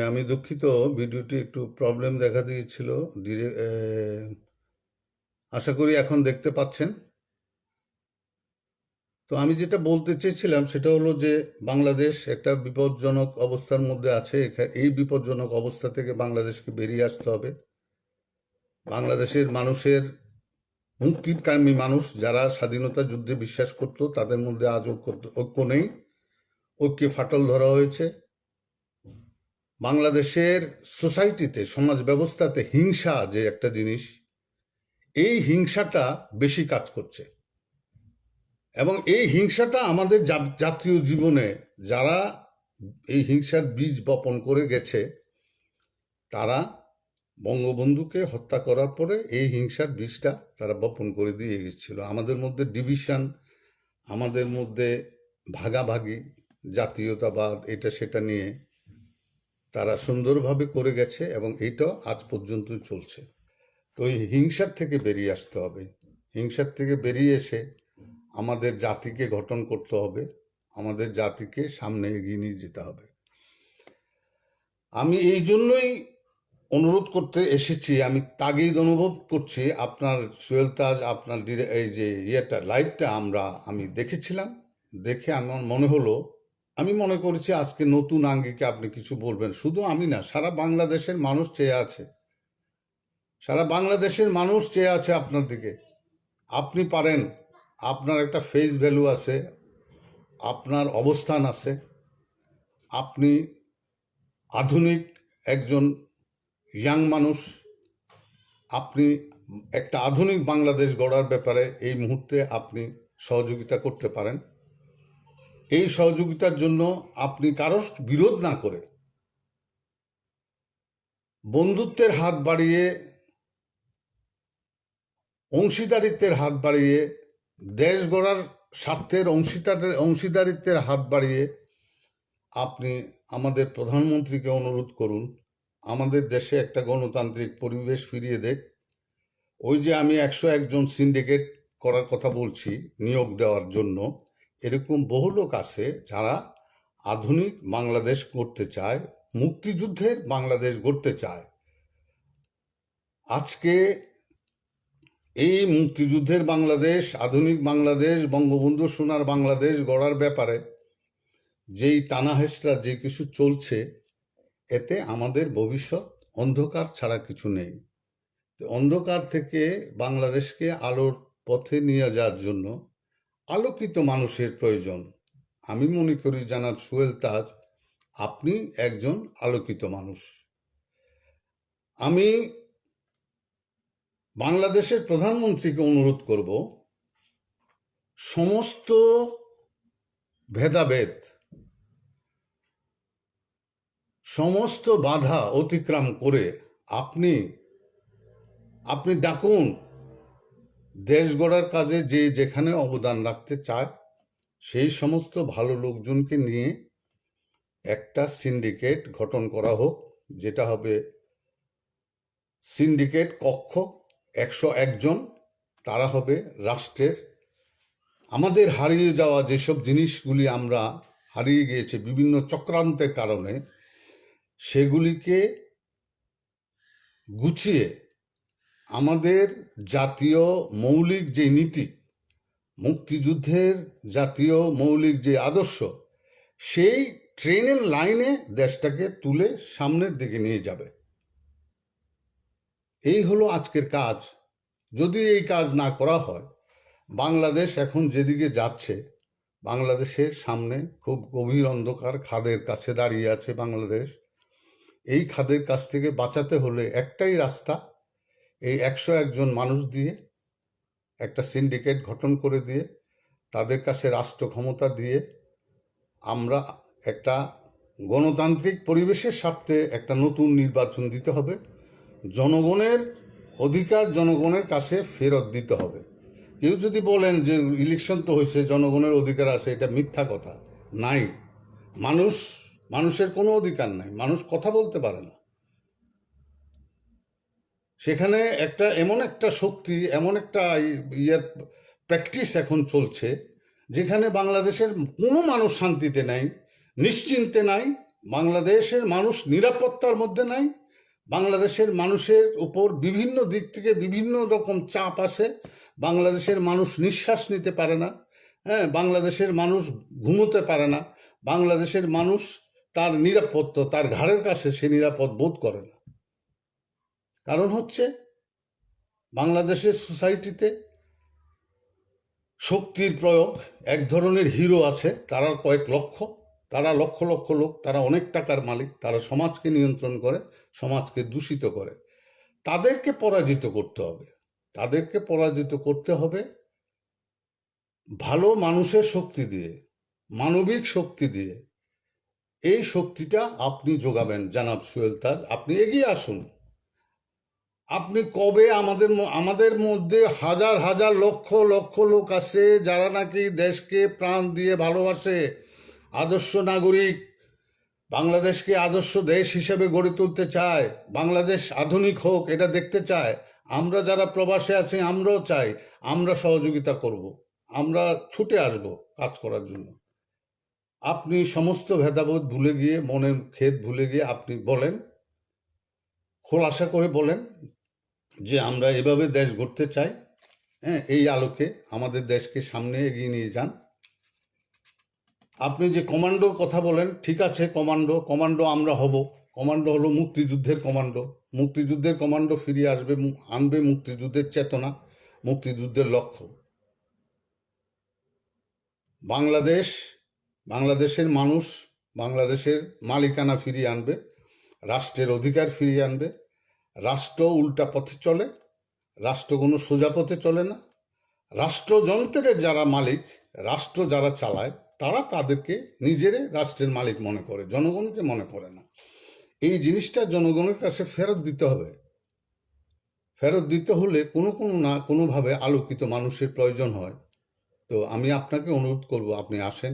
আমি দুঃখিত, ভিডিওটি একটু প্রবলেম দেখা দিয়েছিল। আশা করি এখন দেখতে পাচ্ছেন। তো আমি যেটা বলতে চেয়েছিলাম সেটা হলো যে বাংলাদেশ একটা বিপজ্জনক অবস্থার মধ্যে আছে। এই বিপজ্জনক অবস্থা থেকে বাংলাদেশকে বেরিয়ে আসতে হবে। বাংলাদেশের মানুষের, মুক্তিকামী মানুষ যারা স্বাধীনতা যুদ্ধে বিশ্বাস করত, তাদের মধ্যে আজ ঐক্য নেই, ঐক্যে ফাটল ধরা হয়েছে। বাংলাদেশের সোসাইটিতে, সমাজ ব্যবস্থাতে হিংসা যে একটা জিনিস, এই হিংসাটা বেশি কাজ করছে। এবং এই হিংসাটা আমাদের জাতীয় জীবনে যারা এই হিংসার বীজ বপন করে গেছে, তারা বঙ্গবন্ধুকে হত্যা করার পরে এই হিংসার বীজটা তারা বপন করে দিয়ে গেছিল। আমাদের মধ্যে ডিভিশন, আমাদের মধ্যে ভাগাভাগি, জাতীয়তাবাদ, এটা সেটা নিয়ে তারা সুন্দরভাবে করে গেছে এবং এইটাও আজ পর্যন্ত চলছে। তো এই হিংসার থেকে বেরিয়ে আসতে হবে। হিংসার থেকে বেরিয়ে এসে আমাদের জাতিকে গঠন করতে হবে, আমাদের জাতিকে সামনে এগিয়ে নিয়ে যেতে হবে। আমি এই জন্যই অনুরোধ করতে এসেছি, আমি তাগিদ অনুভব করছি। আপনার সোহেল তাজ, আপনার এই যে লাইভটা আমি দেখেছিলাম, দেখে আমার মনে হলো, আমি মনে করেছি আজকে নতুন আঙ্গিকে আপনি কিছু বলবেন। শুধু আমি না, সারা বাংলাদেশের মানুষ চেয়ে আছে, সারা বাংলাদেশের মানুষ চেয়ে আছে আপনার দিকে। আপনি পারেন, আপনার একটা ফেস ভ্যালু আছে, আপনার অবস্থান আছে, আপনি আধুনিক একজন ইয়াং মানুষ, আপনি একটা আধুনিক বাংলাদেশ গড়ার ব্যাপারে এই মুহূর্তে আপনি সহযোগিতা করতে পারেন। এই সহযোগিতার জন্য আপনি কারোর বিরোধ না করে বন্ধুত্বের হাত বাড়িয়ে, অংশীদারিত্বের হাত বাড়িয়ে, দেশ গড়ার স্বার্থের অংশীদারিত্বের হাত বাড়িয়ে আপনি আমাদের প্রধানমন্ত্রীকে অনুরোধ করুন, আমাদের দেশে একটা গণতান্ত্রিক পরিবেশ ফিরিয়ে দেখ। ওই যে আমি 101 জন সিন্ডিকেট করার কথা বলছি নিয়োগ দেওয়ার জন্য, এরকম বহু লোক আছে যারা আধুনিক বাংলাদেশ গড়তে চায়, মুক্তিযুদ্ধের বাংলাদেশ গড়তে চায়। আজকে এই মুক্তিযুদ্ধের বাংলাদেশ, আধুনিক বাংলাদেশ, বঙ্গবন্ধু সোনার বাংলাদেশ গড়ার ব্যাপারে যেই টানাহেঁচড়া যে কিছু চলছে, এতে আমাদের ভবিষ্যৎ অন্ধকার ছাড়া কিছু নেই। অন্ধকার থেকে বাংলাদেশকে আলোর পথে নিয়ে যাওয়ার জন্য আলোকিত মানুষের প্রয়োজন। আমি মনে করি জানাব সোহেল তাজ, আপনি একজন আলোকিত মানুষ। আমি বাংলাদেশের প্রধানমন্ত্রীকে অনুরোধ করব, সমস্ত ভেদাভেদ, সমস্ত বাধা অতিক্রম করে আপনি ডাকুন। দেশ গড়ার কাজে যে যেখানে অবদান রাখতে চায় সেই সমস্ত ভালো লোকজনকে নিয়ে একটা সিন্ডিকেট গঠন করা হোক, যেটা হবে সিন্ডিকেট কক্ষ, 101 জন। তারা হবে রাষ্ট্রের, আমাদের হারিয়ে যাওয়া যেসব জিনিসগুলি আমরা হারিয়ে গিয়েছে বিভিন্ন চক্রান্তের কারণে, সেগুলিকে গুছিয়ে আমাদের জাতীয় মৌলিক যে নীতি, মুক্তিযুদ্ধের জাতীয় মৌলিক যে আদর্শ, সেই ট্রেনের লাইনে দেশটাকে তুলে সামনের দিকে নিয়ে যাবে। এই হলো আজকের কাজ। যদি এই কাজ না করা হয়, বাংলাদেশ এখন যেদিকে যাচ্ছে, বাংলাদেশের সামনে খুব গভীর অন্ধকার খাদের কাছে দাঁড়িয়ে আছে বাংলাদেশ। এই খাদের কাছ থেকে বাঁচাতে হলে একটাই রাস্তা, এই 101 জন মানুষ দিয়ে একটা সিন্ডিকেট গঠন করে দিয়ে, তাদের কাছে রাষ্ট্র ক্ষমতা দিয়ে আমরা একটা গণতান্ত্রিক পরিবেশের স্বার্থে একটা নতুন নির্বাচন দিতে হবে। জনগণের অধিকার জনগণের কাছে ফেরত দিতে হবে। কেউ যদি বলেন যে ইলেকশন তো হয়েছে, জনগণের অধিকার আছে, এটা মিথ্যা কথা। নাই, মানুষের কোনো অধিকার নাই, মানুষ কথা বলতে পারে না। সেখানে এমন একটা শক্তি, এমন একটা প্র্যাকটিস এখন চলছে, যেখানে বাংলাদেশের কোনো মানুষ শান্তিতে নাই, নিশ্চিন্তে নাই, বাংলাদেশের মানুষ নিরাপত্তার মধ্যে নাই। বাংলাদেশের মানুষের উপর বিভিন্ন দিক থেকে বিভিন্ন রকম চাপ আছে। বাংলাদেশের মানুষ নিঃশ্বাস নিতে পারে না। হ্যাঁ, বাংলাদেশের মানুষ ঘুমোতে পারে না। বাংলাদেশের মানুষ তার নিরাপত্তা তার ঘাড়ের কাছে সে নিরাপদ বোধ করে না। কারণ হচ্ছে বাংলাদেশের সোসাইটিতে শক্তির প্রয়োগ, এক ধরনের হিরো আছে, তারা কয়েক লক্ষ, তারা লক্ষ লক্ষ লোক, তারা অনেক টাকার মালিক, তারা সমাজকে নিয়ন্ত্রণ করে, সমাজকে দূষিত করে। তাদেরকে পরাজিত করতে হবে। তাদেরকে পরাজিত করতে হবে ভালো মানুষের শক্তি দিয়ে, মানবিক শক্তি দিয়ে। এই শক্তিটা আপনি যোগাবেন জনাব সোহেল তাজ। আপনি এগিয়ে আসুন। আপনি কবে আমাদের মধ্যে হাজার হাজার লক্ষ লক্ষ লোক আছে যারা নাকি দেশকে প্রাণ দিয়ে ভালোবাসে, আদর্শ নাগরিক, বাংলাদেশকে আদর্শ দেশ হিসেবে গড়ে তুলতে চায়, বাংলাদেশ আধুনিক হোক এটা দেখতে চায়। আমরা যারা প্রবাসে আছি আমরাও চাই, আমরা সহযোগিতা করব, আমরা ছুটে আসব কাজ করার জন্য। আপনি সমস্ত ভেদাভেদ ভুলে গিয়ে, মনের খেদ ভুলে গিয়ে আপনি বলেন, খোলাসা করে বলেন যে আমরা এভাবে দেশ গড়তে চাই। হ্যাঁ, এই আলোকে আমাদের দেশকে সামনে এগিয়ে নিয়ে যান। আপনি যে কমান্ডোর কথা বলেন, ঠিক আছে, কমান্ডো আমরা হব। কমান্ডো হলো মুক্তিযুদ্ধের কমান্ডো। মুক্তিযুদ্ধের কমান্ডো ফিরিয়ে আসবে, আনবে মুক্তিযুদ্ধের চেতনা, মুক্তিযুদ্ধের লক্ষ্য। বাংলাদেশের মানুষ বাংলাদেশের মালিকানা ফিরিয়ে আনবে, রাষ্ট্রের অধিকার ফিরিয়ে আনবে। রাষ্ট্র উল্টা পথে চলে, রাষ্ট্র কোনো সোজা পথে চলে না। রাষ্ট্রযন্ত্রের যারা মালিক, রাষ্ট্র যারা চালায়, তারা তাদেরকে নিজেরে রাষ্ট্রের মালিক মনে করে, জনগণকে মনে করে না। এই জিনিসটা জনগণের কাছে ফেরত দিতে হবে। ফেরত দিতে হলে কোনো কোনোভাবে আলোকিত মানুষের প্রয়োজন হয়। তো আমি আপনাকে অনুরোধ করব, আপনি আসেন,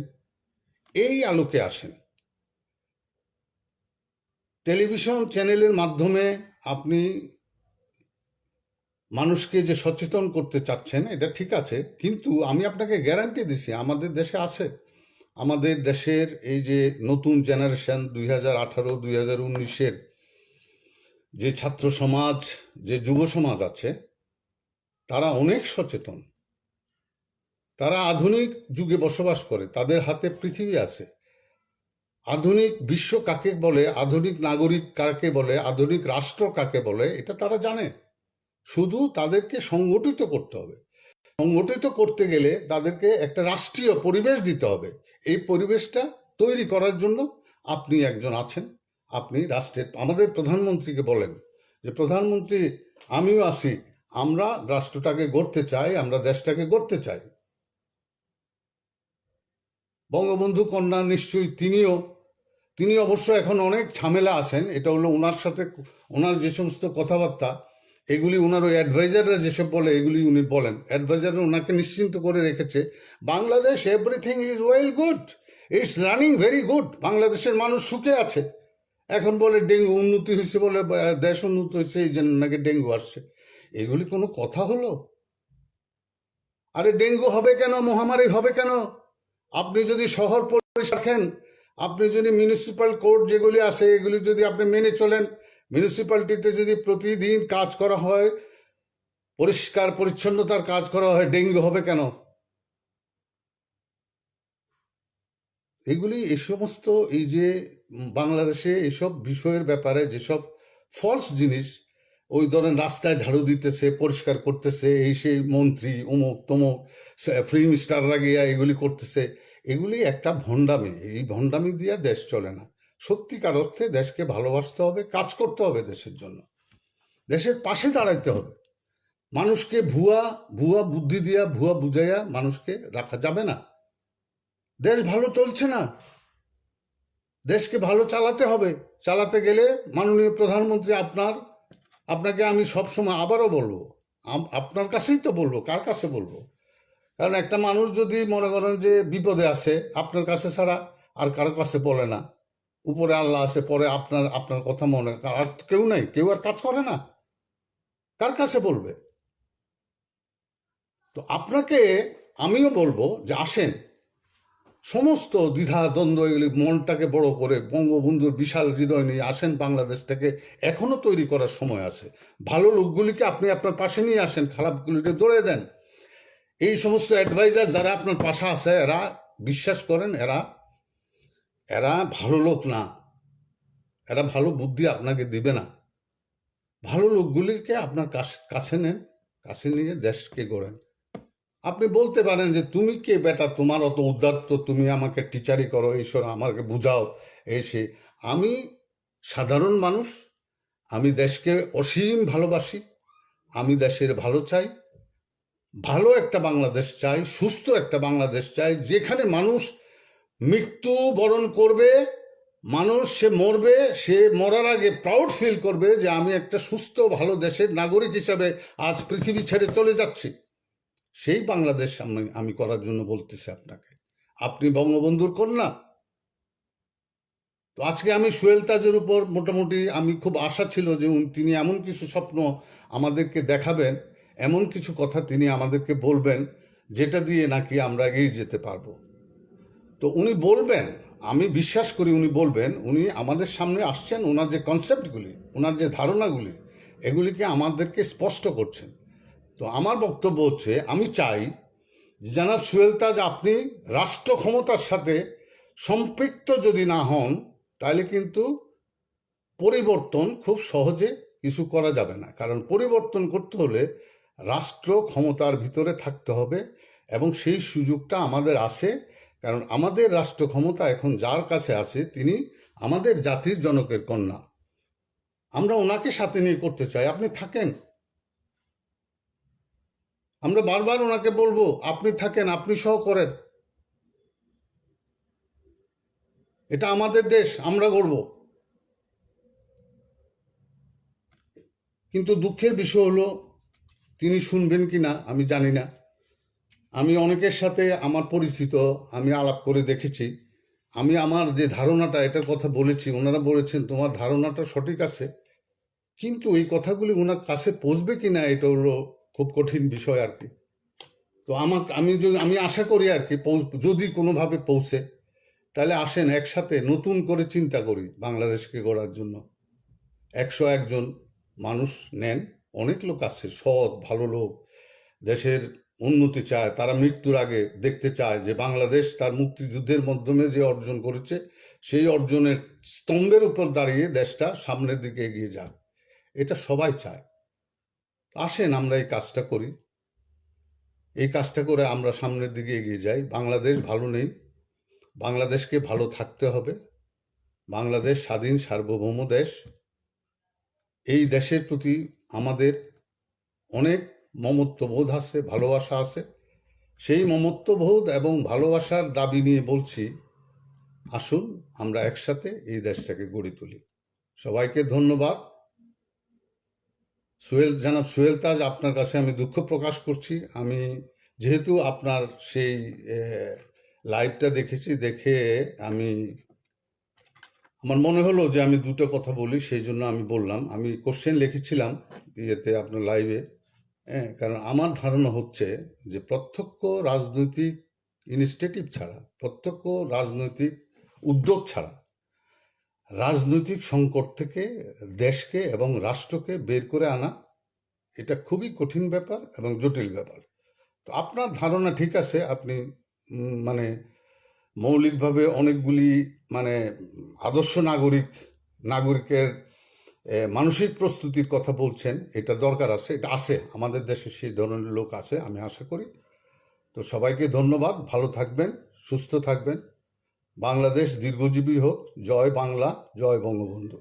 এই আলোকে আসেন। টেলিভিশন চ্যানেলের মাধ্যমে আপনি মানুষকে যে সচেতন করতে চাচ্ছেন এটা ঠিক আছে, কিন্তু আমি আপনাকে গ্যারান্টি দিছি আমাদের দেশে আছে। আমাদের দেশের এই যে নতুন জেনারেশন 2018 2019-এর যে ছাত্র সমাজ, যে যুব সমাজ আছে, তারা অনেক সচেতন। তারা আধুনিক যুগে বসবাস করে, তাদের হাতে পৃথিবী আছে। আধুনিক বিশ্ব কাকে বলে, আধুনিক নাগরিক কাকে বলে, আধুনিক রাষ্ট্র কাকে বলে, এটা তারা জানে। শুধু তাদেরকে সংগঠিত করতে হবে। সংগঠিত করতে গেলে তাদেরকে একটা রাষ্ট্রীয় পরিবেশ দিতে হবে। এই পরিবেশটা তৈরি করার জন্য আপনি একজন আছেন। আপনি আমাদের প্রধানমন্ত্রীকে বলেন যে প্রধানমন্ত্রী, আমিও আছি, আমরা রাষ্ট্রটাকে গড়তে চাই, আমরা দেশটাকে গড়তে চাই। বঙ্গবন্ধু কন্যা নিশ্চয়ই তিনি অবশ্য এখন অনেক ঝামেলা আছেন। এটা হলো ওনার সাথে ওনার যে সমস্ত কথাবার্তা, এগুলি ওনার ওই অ্যাডভাইজাররা যেসব বলে এগুলি উনি বলেন। অ্যাডভাইজাররা ওনাকে নিশ্চিন্ত করে রেখেছে, Bangladesh everything is well good, it's running very good, বাংলাদেশের মানুষ সুখে আছে। এখন বলে ডেঙ্গু উন্নতি হয়েছে, বলে দেশ উন্নত হয়েছে, এই জন্য নাকি ডেঙ্গু আসছে। এগুলি কোনো কথা হলো? আরে ডেঙ্গু হবে কেন, মহামারী হবে কেন? আপনি যদি শহর পরিষ্কার রাখেন, আপনি যদি মিউনিসিপ্যাল কোড যেগুলি আছে এগুলি যদি আপনি মেনে চলেন, মিউনিসিপ্যালিটিতে যদি প্রতিদিন কাজ করা হয়, পরিষ্কার পরিচ্ছন্নতার কাজ করা হয়, ডেঙ্গু হবে কেন? এগুলি এই সমস্ত এই যে বাংলাদেশে এসব বিষয়ের ব্যাপারে যেসব ফলস জিনিস, ওই ধরেন রাস্তায় ঝাড়ু দিতেছে, পরিষ্কার করতেছে, এই সেই মন্ত্রী অমুক তমুক ফিল্ম স্টাররা গিয়া এগুলি করতেছে, এগুলি একটা ভণ্ডামি। এই ভণ্ডামি দিয়ে দেশ চলে না। সত্যিকার অর্থে দেশকে ভালোবাসতে হবে, কাজ করতে হবে দেশের জন্য, দেশের পাশে দাঁড়াইতে হবে। মানুষকে ভুয়া ভুয়া বুদ্ধি দিয়া, ভুয়া বুঝাইয়া মানুষকে রাখা যাবে না। দেশ ভালো চলছে না, দেশকে ভালো চালাতে হবে। চালাতে গেলে মাননীয় প্রধানমন্ত্রী আপনাকে আমি সবসময় আবারও বলবো, আপনার কাছেই তো বলবো, কার কাছে বলবো? কারণ একটা মানুষ যদি মনে করেন যে বিপদে আছে, আপনার কাছে ছাড়া আর কারো কাছে বলে না। উপরে আল্লাহ আছে, পরে আপনার কথা মনে, আর কেউ নাই, কেউ আর কাজ করে না, কার কাছে বলবে? তো আপনাকে আমিও বলবো যে আসেন, সমস্ত দ্বিধা দ্বন্দ্ব এগুলি মনটাকে বড় করে বঙ্গবন্ধুর বিশাল হৃদয় নিয়ে আসেন, বাংলাদেশটাকে এখনো তৈরি করার সময় আছে। ভালো লোকগুলিকে আপনি আপনার পাশে নিয়ে আসেন, খারাপগুলিকে দৌড়ে দেন। এই সমস্ত অ্যাডভাইজার যারা আপনার পাশে আছে, এরা বিশ্বাস করেন, এরা ভালো লোক না, এরা ভালো বুদ্ধি আপনাকে দিবে না। ভালো লোকগুলিকে আপনার কাছে নেন, কাছে নিয়ে দেশকে গড়েন। আপনি বলতে পারেন যে তুমি কে বেটা, তোমার অত উদ্যত্ত, তুমি আমাকে টিচারি করো, এইসব আমাকে বুঝাও, এসে আমি সাধারণ মানুষ, আমি দেশকে অসীম ভালোবাসি, আমি দেশের ভালো চাই, ভালো একটা বাংলাদেশ চাই, সুস্থ একটা বাংলাদেশ চাই, যেখানে মানুষ মৃত্যু বরণ করবে, মানুষ সে মরবে, সে মরার আগে প্রাউড ফিল করবে যে আমি একটা সুস্থ ভালো দেশের নাগরিক হিসাবে আজ পৃথিবী ছেড়ে চলে যাচ্ছি। সেই বাংলাদেশ আমি করার জন্য বলতেছি আপনাকে। আপনি বঙ্গবন্ধুর কন্যা। তো আজকে আমি সোহেল তাজের উপর মোটামুটি আমি খুব আশা ছিল যে তিনি এমন কিছু স্বপ্ন আমাদেরকে দেখাবেন, এমন কিছু কথা তিনি আমাদেরকে বলবেন যেটা দিয়ে নাকি আমরা এগিয়ে যেতে পারবো। তো উনি বলবেন, আমি বিশ্বাস করি উনি বলবেন। উনি আমাদের সামনে আসছেন, ওনার যে কনসেপ্টগুলি, ওনার যে ধারণাগুলি, এগুলিকে আমাদেরকে স্পষ্ট করছেন। তো আমার বক্তব্য হচ্ছে, আমি চাই জনাব সোহেল তাজ, আপনি রাষ্ট্র ক্ষমতার সাথে সম্পৃক্ত যদি না হন, তাহলে কিন্তু পরিবর্তন খুব সহজে কিছু করা যাবে না। কারণ পরিবর্তন করতে হলে রাষ্ট্র ক্ষমতার ভিতরে থাকতে হবে, এবং সেই সুযোগটা আমাদের আছে। কারণ আমাদের রাষ্ট্র ক্ষমতা এখন যার কাছে আছে, তিনি আমাদের জাতির জনকের কন্যা। আমরা ওনাকে সাথে নিয়ে করতে চাই, আপনি থাকেন। আমরা বারবার ওনাকে বলবো, আপনি থাকেন, আপনি সহ করেন। এটা আমাদের দেশ, আমরা গড়ব। কিন্তু দুঃখের বিষয় হলো, তিনি শুনবেন কি না আমি জানি না। আমি অনেকের সাথে আমার পরিচিত, আমি আলাপ করে দেখেছি। আমি আমার যে ধারণাটা, এটার কথা বলেছি, ওনারা বলেছেন তোমার ধারণাটা সঠিক আছে, কিন্তু এই কথাগুলি ওনার কাছে পৌঁছবে কি না, এটা হলো খুব কঠিন বিষয় আর কি। তো আমি আশা করি আর কি, যদি কোনোভাবে পৌঁছে, তাহলে আসেন একসাথে নতুন করে চিন্তা করি বাংলাদেশকে গড়ার জন্য। 101 জন মানুষ নেন, অনেক লোক আছে, সৎ ভালো লোক, দেশের উন্নতি চায়, তারা মৃত্যুর আগে দেখতে চায় যে বাংলাদেশ তার মুক্তিযুদ্ধের মাধ্যমে যে অর্জন করেছে, সেই অর্জনের স্তম্ভের উপর দাঁড়িয়ে দেশটা সামনের দিকে এগিয়ে যাক, এটা সবাই চায়। আসেন আমরা এই কাজটা করি, এই কাজটা করে আমরা সামনের দিকে এগিয়ে যাই। বাংলাদেশ ভালো নেই, বাংলাদেশকে ভালো থাকতে হবে। বাংলাদেশ স্বাধীন সার্বভৌম দেশ। এই দেশের প্রতি আমাদের অনেক মমত্ববোধ আছে, ভালোবাসা আছে। সেই মমত্ববোধ এবং ভালোবাসার দাবি নিয়ে বলছি, আসুন আমরা একসাথে এই দেশটাকে গড়ে তুলি। সবাইকে ধন্যবাদ। জনাব সোহেল তাজ, আপনার কাছে আমি দুঃখ প্রকাশ করছি। আমি যেহেতু আপনার সেই লাইভটা দেখেছি, দেখে আমার মনে হলো যে আমি দুটো কথা বলি, সেই জন্য আমি বললাম। আমি কোশ্চেন লিখেছিলাম ইয়েতে, আপনার লাইভে। হ্যাঁ, কারণ আমার ধারণা হচ্ছে যে প্রত্যক্ষ রাজনৈতিক ইনিশিয়েটিভ ছাড়া, প্রত্যক্ষ রাজনৈতিক উদ্যোগ ছাড়া, রাজনৈতিক সংকট থেকে দেশকে এবং রাষ্ট্রকে বের করে আনা, এটা খুবই কঠিন ব্যাপার এবং জটিল ব্যাপার। তো আপনার ধারণা ঠিক আছে, আপনি মানে মৌলিকভাবে অনেকগুলি মানে আদর্শ নাগরিকের মানসিক প্রস্তুতির কথা বলছেন, এটা দরকার আছে, এটা আছে আমাদের দেশে, সেই ধরনের লোক আছে, আমি আশা করি। তো সবাইকে ধন্যবাদ, ভালো থাকবেন, সুস্থ থাকবেন। বাংলাদেশ দীর্ঘজীবী হোক। জয় বাংলা, জয় বঙ্গবন্ধু।